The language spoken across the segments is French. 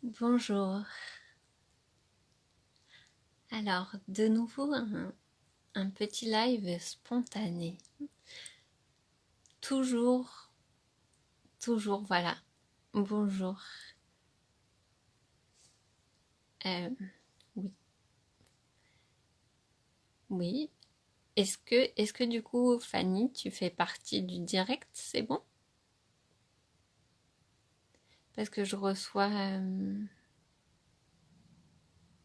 Bonjour. Alors, de nouveau, un petit live spontané. Toujours, toujours, voilà. Bonjour. Euh, oui, oui. Est-ce que du coup, Fanny, tu fais partie du direct, c'est bon? Parce que je reçois...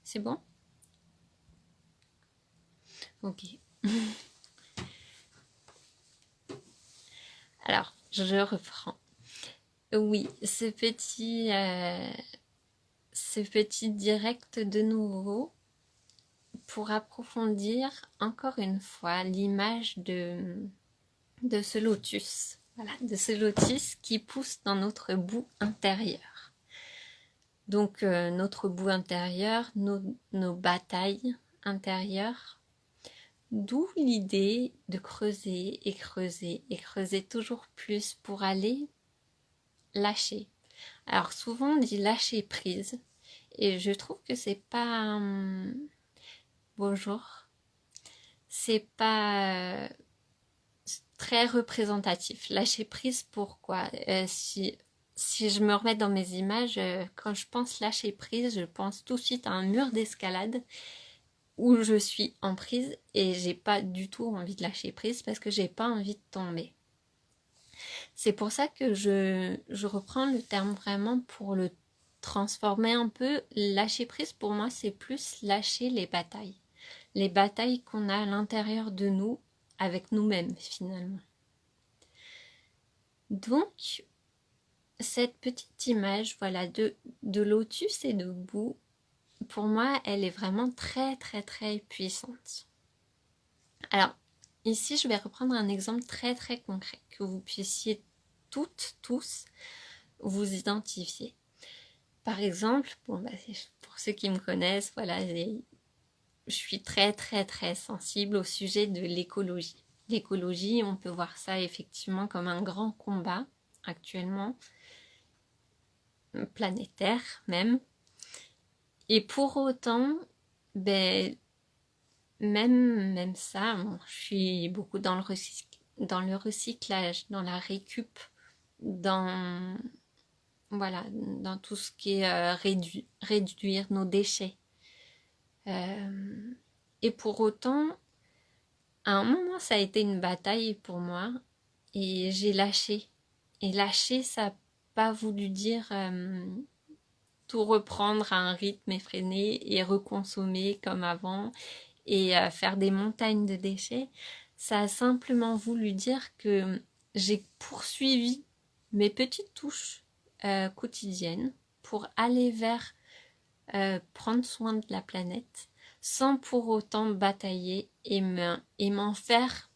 c'est bon? Ok. Alors, je reprends. Oui, ce petit direct de nouveau pour approfondir encore une fois l'image de ce lotus. Voilà, de ce lotus qui pousse dans notre bout intérieur. Donc notre bout intérieur, nos batailles intérieures, d'où l'idée de creuser et creuser et creuser toujours plus pour aller lâcher. Alors souvent on dit lâcher prise et je trouve que c'est pas bonjour, c'est pas très représentatif. Lâcher prise, pourquoi si je me remets dans mes images, quand je pense lâcher prise, je pense tout de suite à un mur d'escalade où je suis en prise et j'ai pas du tout envie de lâcher prise parce que j'ai pas envie de tomber. C'est pour ça que je reprends le terme vraiment pour le transformer un peu. Lâcher prise, pour moi, c'est plus lâcher les batailles. Les batailles qu'on a à l'intérieur de nous avec nous-mêmes finalement. Donc, cette petite image, voilà, de lotus et de boue, pour moi, elle est vraiment très, très, très puissante. Alors, ici, je vais reprendre un exemple très, très concret, que vous puissiez toutes, tous, vous identifier. Par exemple, bon, bah, pour ceux qui me connaissent, voilà, je suis très, très, très sensible au sujet de l'écologie. L'écologie, on peut voir ça effectivement comme un grand combat actuellement, planétaire même. Et pour autant, ben, même ça, bon, je suis beaucoup dans le recyclage, dans la récup, dans, voilà, dans tout ce qui est réduire nos déchets. Euh, et pour autant, à un moment, ça a été une bataille pour moi et j'ai lâché. Et lâcher, ça n'a pas voulu dire tout reprendre à un rythme effréné et reconsommer comme avant et faire des montagnes de déchets. Ça a simplement voulu dire que j'ai poursuivi mes petites touches quotidiennes pour aller vers prendre soin de la planète sans pour autant batailler et m'en faire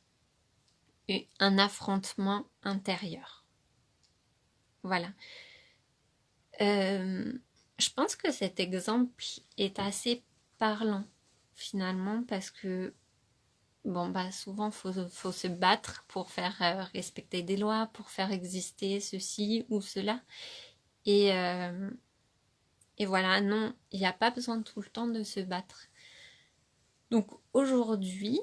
un affrontement intérieur. Voilà. Euh, je pense que cet exemple est assez parlant finalement parce que bon bah souvent faut se battre pour faire respecter des lois, pour faire exister ceci ou cela et euh, et voilà, non, il n'y a pas besoin tout le temps de se battre. Donc aujourd'hui,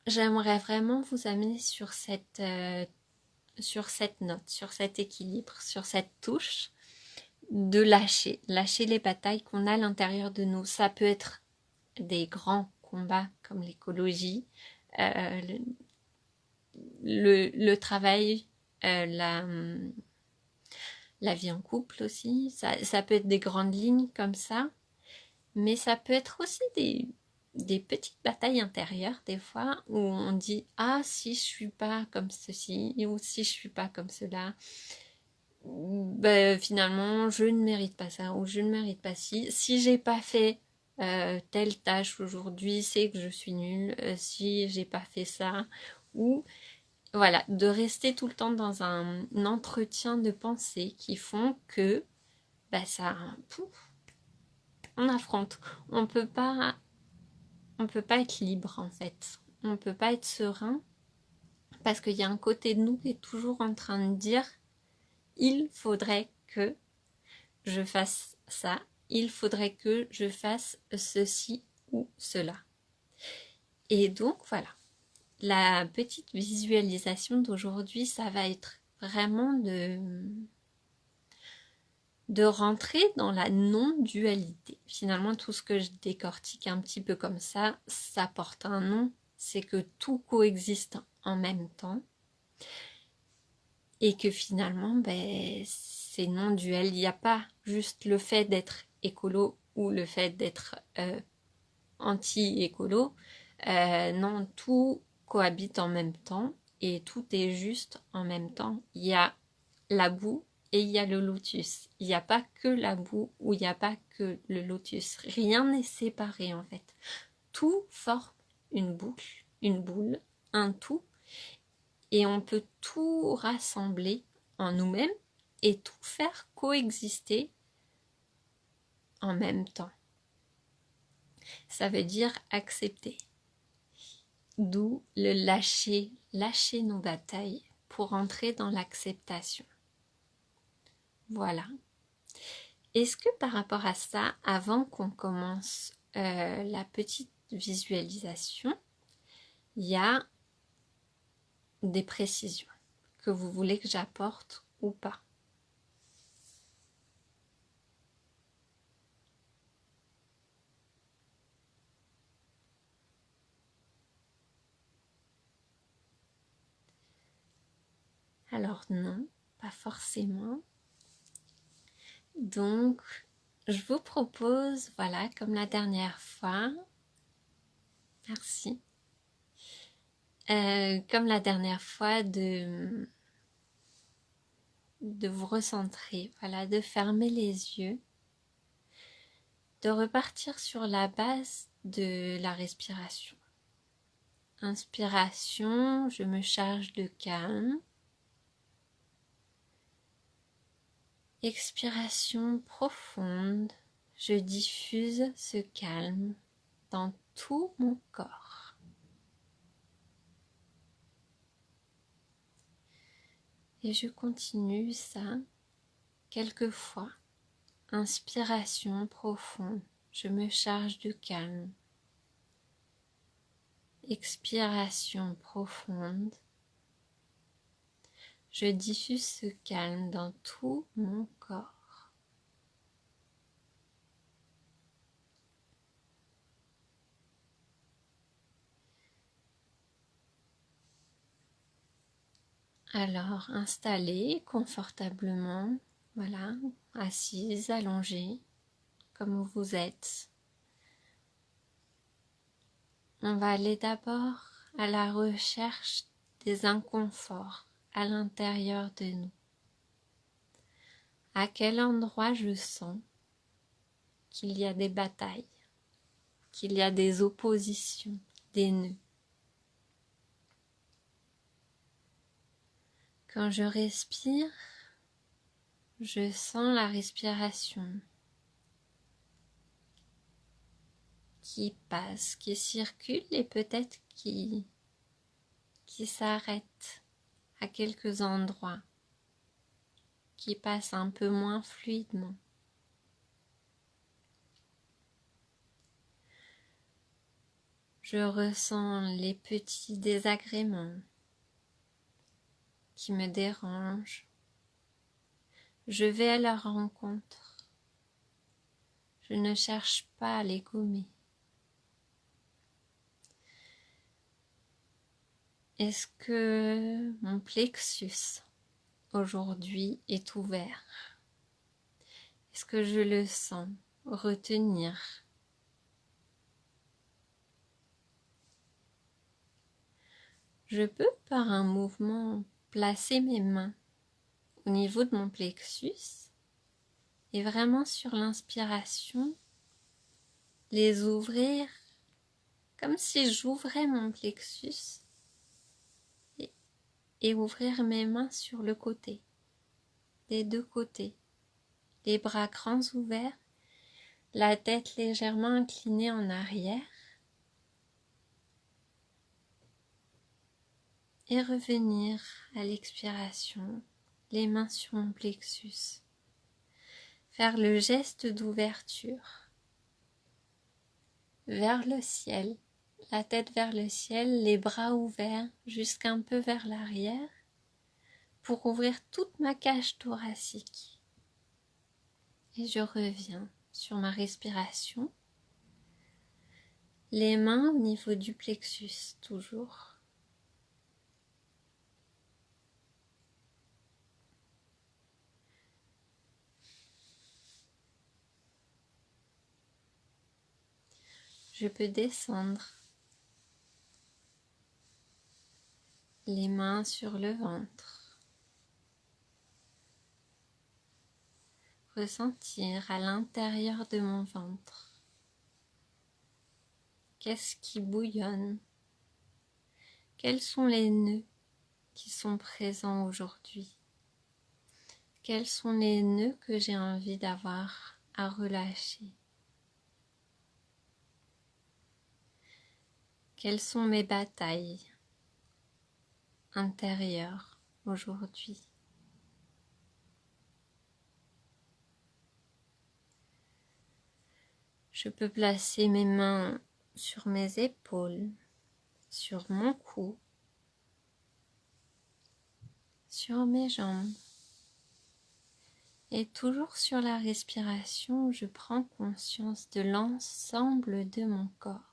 j'aimerais vraiment vous amener sur cette note, sur cet équilibre, sur cette touche de lâcher les batailles qu'on a à l'intérieur de nous. Ça peut être des grands combats comme l'écologie, euh, le travail, la vie en couple aussi. Ça peut être des grandes lignes comme ça, mais ça peut être aussi des petites batailles intérieures des fois où on dit ah si je suis pas comme ceci ou si je suis pas comme cela ben, finalement je ne mérite pas ça ou je ne mérite pas si j'ai pas fait telle tâche aujourd'hui c'est que je suis nulle si j'ai pas fait ça ou voilà de rester tout le temps dans un entretien de pensée qui font que ben, ça pouf, on affronte on peut pas être libre en fait. On peut pas être serein parce qu'il y a un côté de nous qui est toujours en train de dire il faudrait que je fasse ça, il faudrait que je fasse ceci ou cela. Et donc voilà, la petite visualisation d'aujourd'hui, ça va être vraiment de rentrer dans la non-dualité. Finalement, tout ce que je décortique un petit peu comme ça porte un nom, c'est que tout coexiste en même temps et que finalement, c'est non-duel. Il n'y a pas juste le fait d'être écolo ou le fait d'être anti-écolo. Non, tout cohabite en même temps et tout est juste en même temps. Il y a la boue et il y a le lotus. Il n'y a pas que la boue ou il n'y a pas que le lotus. Rien n'est séparé en fait. Tout forme une boucle, une boule, un tout, et on peut tout rassembler en nous-mêmes et tout faire coexister en même temps. Ça veut dire accepter. D'où le lâcher nos batailles pour entrer dans l'acceptation. Voilà. Est-ce que par rapport à ça, avant qu'on commence la petite visualisation, il y a des précisions que vous voulez que j'apporte ou pas? Alors non, pas forcément. Donc, je vous propose, voilà, comme la dernière fois, merci, comme la dernière fois, de vous recentrer, voilà, de fermer les yeux, de repartir sur la base de la respiration. Inspiration, je me charge de calme. Expiration profonde, je diffuse ce calme dans tout mon corps. Et je continue ça quelques fois. Inspiration profonde, je me charge de calme. Expiration profonde, je diffuse ce calme dans tout mon corps. Alors, installez confortablement, voilà, assise, allongée, comme vous êtes. On va aller d'abord à la recherche des inconforts à l'intérieur de nous. À quel endroit je sens qu'il y a des batailles, qu'il y a des oppositions, des nœuds. Quand je respire, je sens la respiration qui passe, qui circule et peut-être qui s'arrête à quelques endroits, qui passe un peu moins fluidement. Je ressens les petits désagréments qui me dérangent. Je vais à leur rencontre. Je ne cherche pas à les gommer. Est-ce que mon plexus aujourd'hui est ouvert? Est-ce que je le sens retenir? Je peux par un mouvement placer mes mains au niveau de mon plexus et vraiment sur l'inspiration les ouvrir comme si j'ouvrais mon plexus et ouvrir mes mains sur le côté, des deux côtés, les bras grands ouverts, la tête légèrement inclinée en arrière et revenir à l'expiration, les mains sur mon plexus. faire le geste d'ouverture vers le ciel, la tête vers le ciel, les bras ouverts jusqu'un peu vers l'arrière pour ouvrir toute ma cage thoracique. Et je reviens sur ma respiration, les mains au niveau du plexus toujours. Je peux descendre, les mains sur le ventre, ressentir à l'intérieur de mon ventre. Qu'est-ce qui bouillonne? Quels sont les nœuds qui sont présents aujourd'hui? Quels sont les nœuds que j'ai envie d'avoir à relâcher? Quelles sont mes batailles intérieures aujourd'hui? Je peux placer mes mains sur mes épaules, sur mon cou, sur mes jambes. Et toujours sur la respiration, je prends conscience de l'ensemble de mon corps.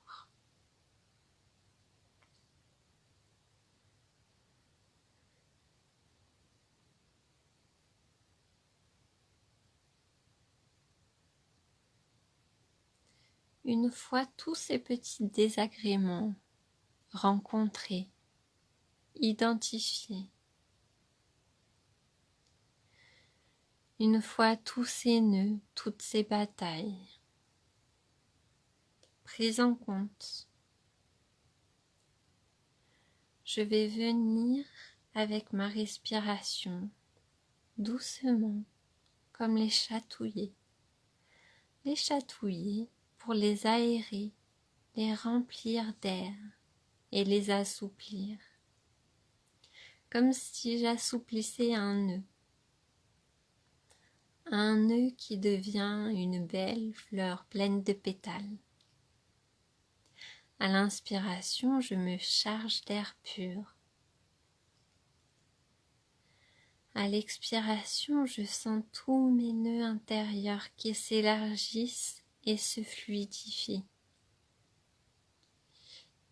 Une fois tous ces petits désagréments rencontrés, identifiés, une fois tous ces nœuds, toutes ces batailles prises en compte, je vais venir avec ma respiration doucement, comme les chatouiller pour les aérer, les remplir d'air et les assouplir, comme si j'assouplissais un nœud qui devient une belle fleur pleine de pétales. À l'inspiration, je me charge d'air pur. À l'expiration, je sens tous mes nœuds intérieurs qui s'élargissent et se fluidifient.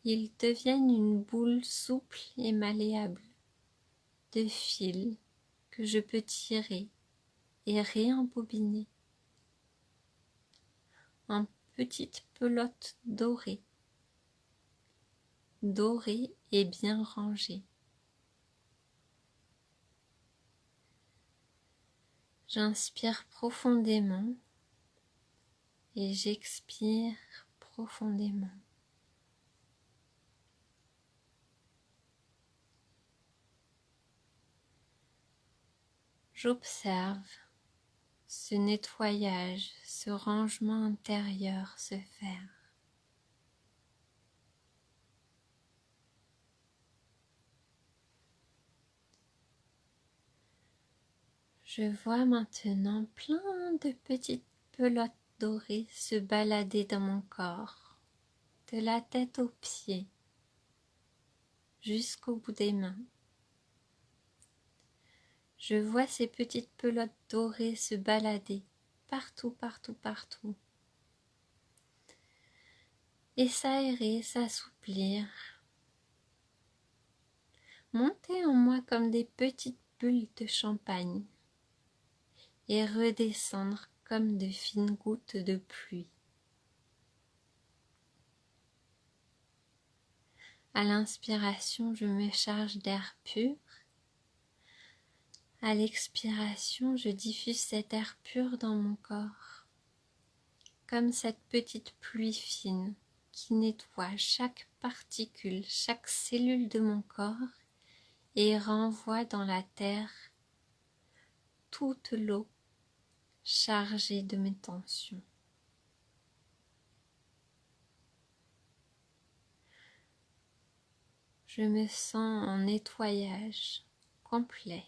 Ils deviennent une boule souple et malléable de fils que je peux tirer et réembobiner en petites pelotes dorées et bien rangées. J'inspire profondément et j'expire profondément. J'observe ce nettoyage, ce rangement intérieur se faire. Je vois maintenant plein de petites pelotes dorées se balader dans mon corps, de la tête aux pieds, jusqu'au bout des mains. Je vois ces petites pelotes dorées se balader partout, partout, partout. Et s'aérer, s'assouplir, monter en moi comme des petites bulles de champagne et redescendre comme de fines gouttes de pluie. À l'inspiration, je me charge d'air pur. À l'expiration, je diffuse cet air pur dans mon corps, comme cette petite pluie fine qui nettoie chaque particule, chaque cellule de mon corps et renvoie dans la terre toute l'eau chargée de mes tensions. Je me sens en nettoyage complet.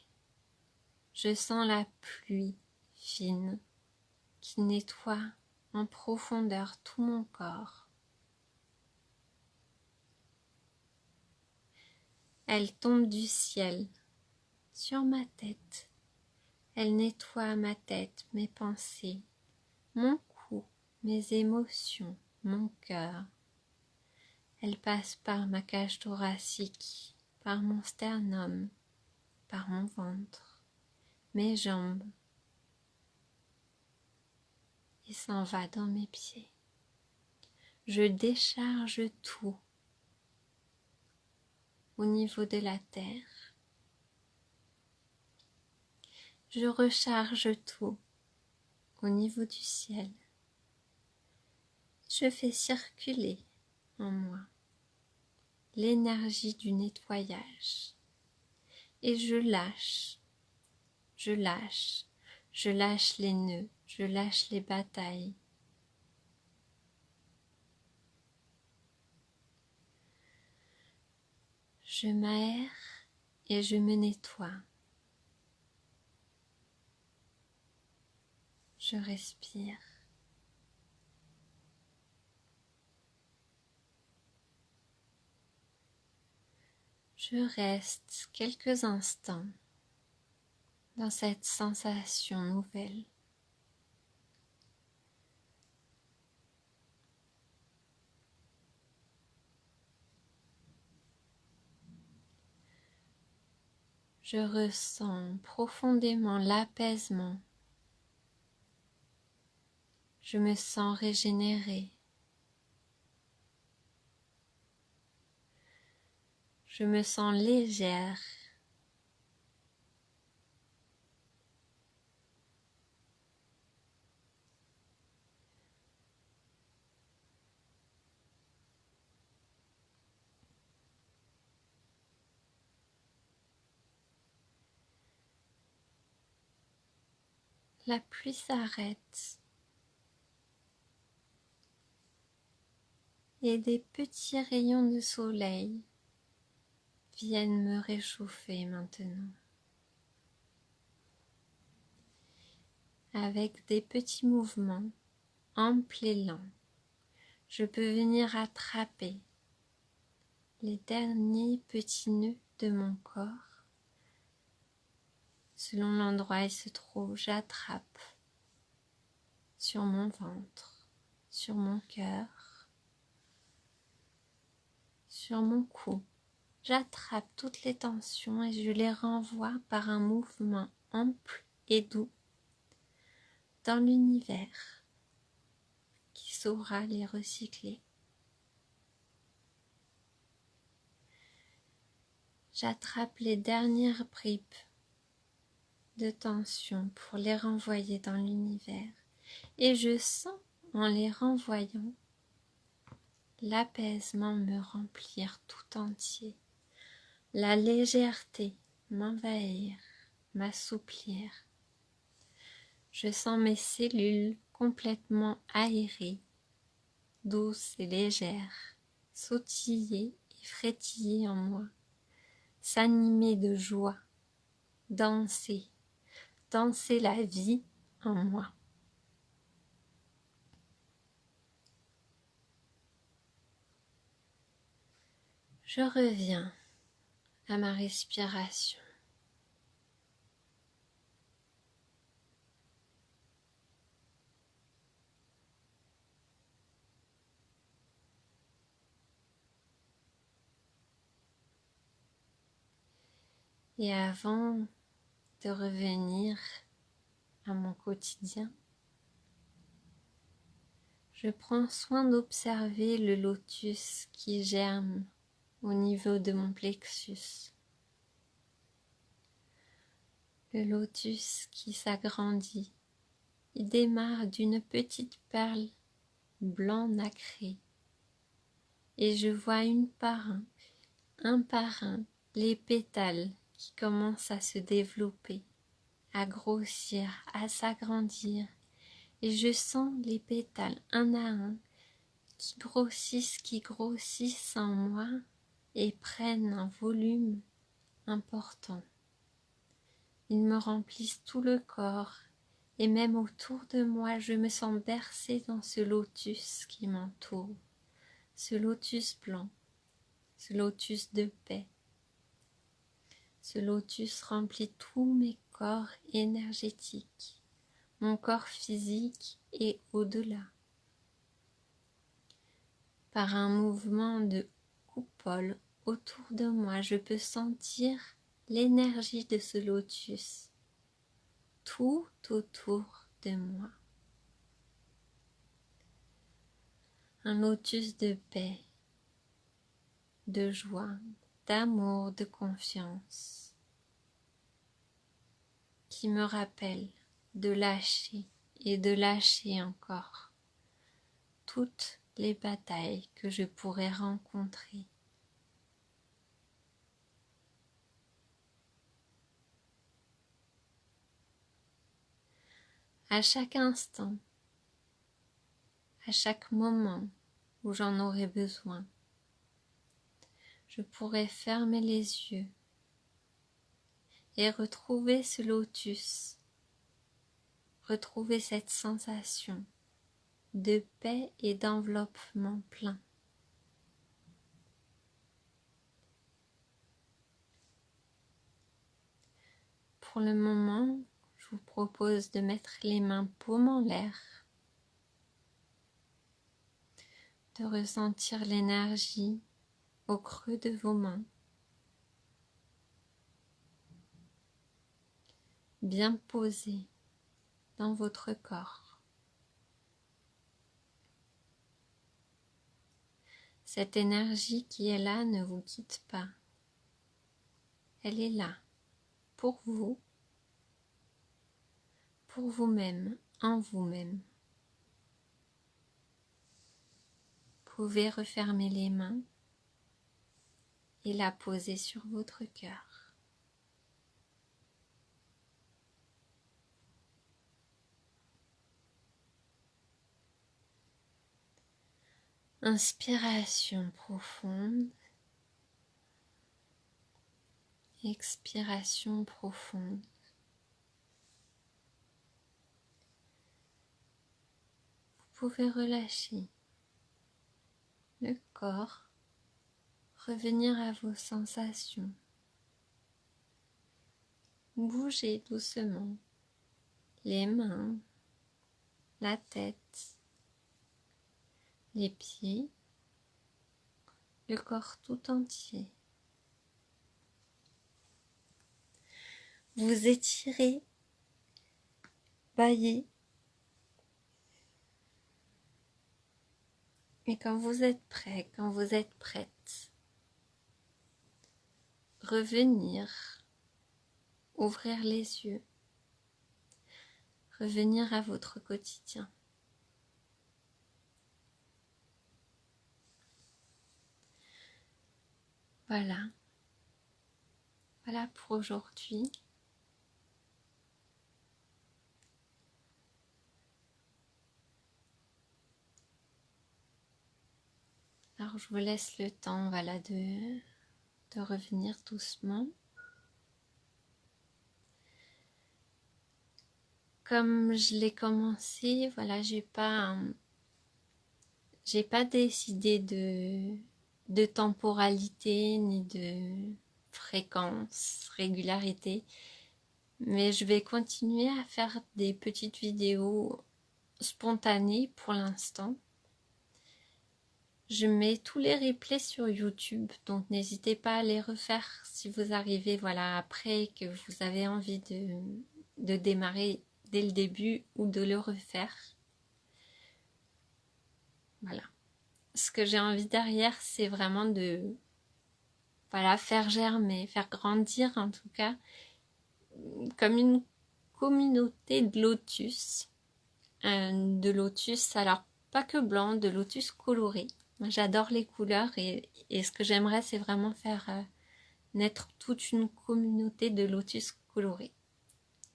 Je sens la pluie fine qui nettoie en profondeur tout mon corps. Elle tombe du ciel sur ma tête. Elle nettoie ma tête, mes pensées, mon cou, mes émotions, mon cœur. Elle passe par ma cage thoracique, par mon sternum, par mon ventre, mes jambes, et s'en va dans mes pieds. Je décharge tout au niveau de la terre. Je recharge tout au niveau du ciel. Je fais circuler en moi l'énergie du nettoyage et je lâche les nœuds, je lâche les batailles. Je m'aère et je me nettoie. Je respire. Je reste quelques instants dans cette sensation nouvelle. Je ressens profondément l'apaisement. Je me sens régénérée. Je me sens légère. La pluie s'arrête et des petits rayons de soleil viennent me réchauffer maintenant. Avec des petits mouvements amples et lents, je peux venir attraper les derniers petits nœuds de mon corps. Selon l'endroit où il se trouve, j'attrape sur mon ventre, sur mon cœur, sur mon cou. J'attrape toutes les tensions et je les renvoie par un mouvement ample et doux dans l'univers qui saura les recycler. J'attrape les dernières bribes de tension pour les renvoyer dans l'univers et je sens en les renvoyant l'apaisement me remplir tout entier, la légèreté m'envahir, m'assouplir. Je sens mes cellules complètement aérées, douces et légères, sautiller et frétiller en moi, s'animer de joie, danser la vie en moi. Je reviens à ma respiration. Et avant de revenir à mon quotidien, je prends soin d'observer le lotus qui germe au niveau de mon plexus. Le lotus qui s'agrandit. Il démarre d'une petite perle blanc nacré. Et je vois un par un, les pétales qui commencent à se développer, à grossir, à s'agrandir. Et je sens les pétales un à un qui grossissent en moi et prennent un volume important. Ils me remplissent tout le corps Et même autour de moi, je me sens bercée dans ce lotus qui m'entoure, ce lotus blanc, ce lotus de paix. Ce lotus remplit tous mes corps énergétiques, mon corps physique et au-delà. Par un mouvement de coupole autour de moi, je peux sentir l'énergie de ce lotus tout autour de moi. Un lotus de paix, de joie, d'amour, de confiance, qui me rappelle de lâcher et de lâcher encore toutes les batailles que je pourrais rencontrer. À chaque instant, à chaque moment où j'en aurai besoin, je pourrais fermer les yeux et retrouver ce lotus, retrouver cette sensation de paix et d'enveloppement plein. Pour le moment, je vous propose de mettre les mains paumes en l'air, de ressentir l'énergie au creux de vos mains, bien posée dans votre corps. Cette énergie qui est là ne vous quitte pas. Elle est là pour vous, pour vous-même, en vous-même. Vous pouvez refermer les mains et la poser sur votre cœur. Inspiration profonde. Expiration profonde. Vous pouvez relâcher le corps, revenir à vos sensations. Bougez doucement les mains, la tête, les pieds, le corps tout entier. Vous étirez, baillez. Et quand vous êtes prêt, quand vous êtes prête, revenir, ouvrir les yeux, revenir à votre quotidien. Voilà. Voilà pour aujourd'hui. Alors je vous laisse le temps, voilà, de revenir doucement. Comme je l'ai commencé, voilà, j'ai pas décidé de temporalité ni de fréquence, régularité, mais je vais continuer à faire des petites vidéos spontanées pour l'instant. Je mets tous les replays sur YouTube, donc n'hésitez pas à les refaire si vous arrivez, voilà, après que vous avez envie de démarrer dès le début ou de le refaire. Voilà. Ce que j'ai envie derrière, c'est vraiment de, voilà, faire germer, faire grandir en tout cas, comme une communauté de lotus. De lotus, alors pas que blanc, de lotus coloré. Moi, j'adore les couleurs et ce que j'aimerais, c'est vraiment faire naître toute une communauté de lotus colorés.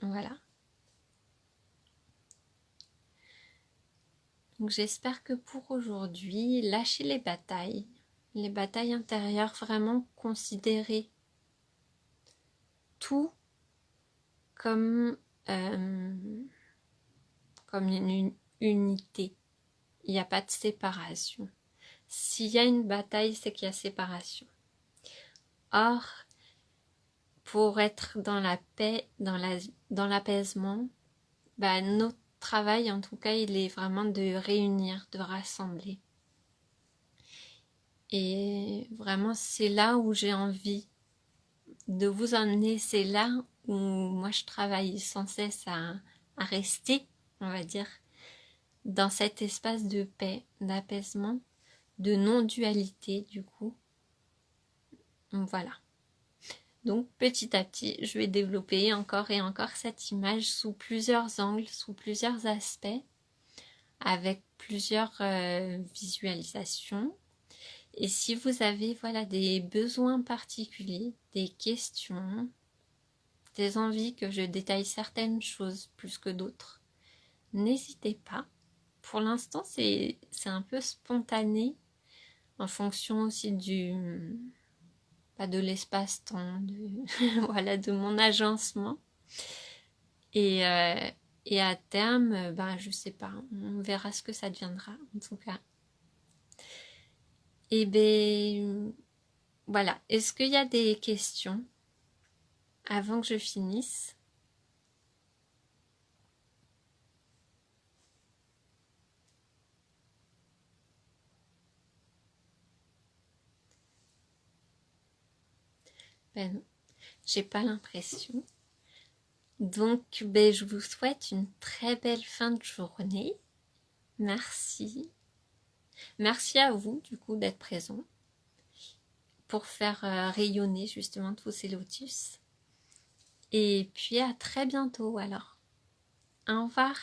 Voilà. Donc j'espère que pour aujourd'hui, lâchez les batailles intérieures, vraiment considérer tout comme comme une unité. Il n'y a pas de séparation. S'il y a une bataille, c'est qu'il y a séparation. Or, pour être dans la paix, dans l'apaisement, bah, notre travail, en tout cas, il est vraiment de réunir, de rassembler. Et vraiment, c'est là où j'ai envie de vous emmener. C'est là où moi, je travaille sans cesse à rester, on va dire, dans cet espace de paix, d'apaisement, de non-dualité, du coup. Donc, voilà. Donc petit à petit, je vais développer encore et encore cette image sous plusieurs angles, sous plusieurs aspects, avec plusieurs visualisations. Et si vous avez voilà des besoins particuliers, des questions, des envies que je détaille certaines choses plus que d'autres, n'hésitez pas. Pour l'instant, c'est un peu spontané en fonction aussi pas de l'espace-temps, voilà, de mon agencement. Et, euh, et à terme, ben, je sais pas, on verra ce que ça deviendra, en tout cas. Et ben, voilà. Est-ce qu'il y a des questions avant que je finisse? Ben non, j'ai pas l'impression. Donc, ben, je vous souhaite une très belle fin de journée. Merci. Merci à vous, du coup, d'être présent pour faire rayonner justement tous ces lotus. Et puis à très bientôt alors. Au revoir.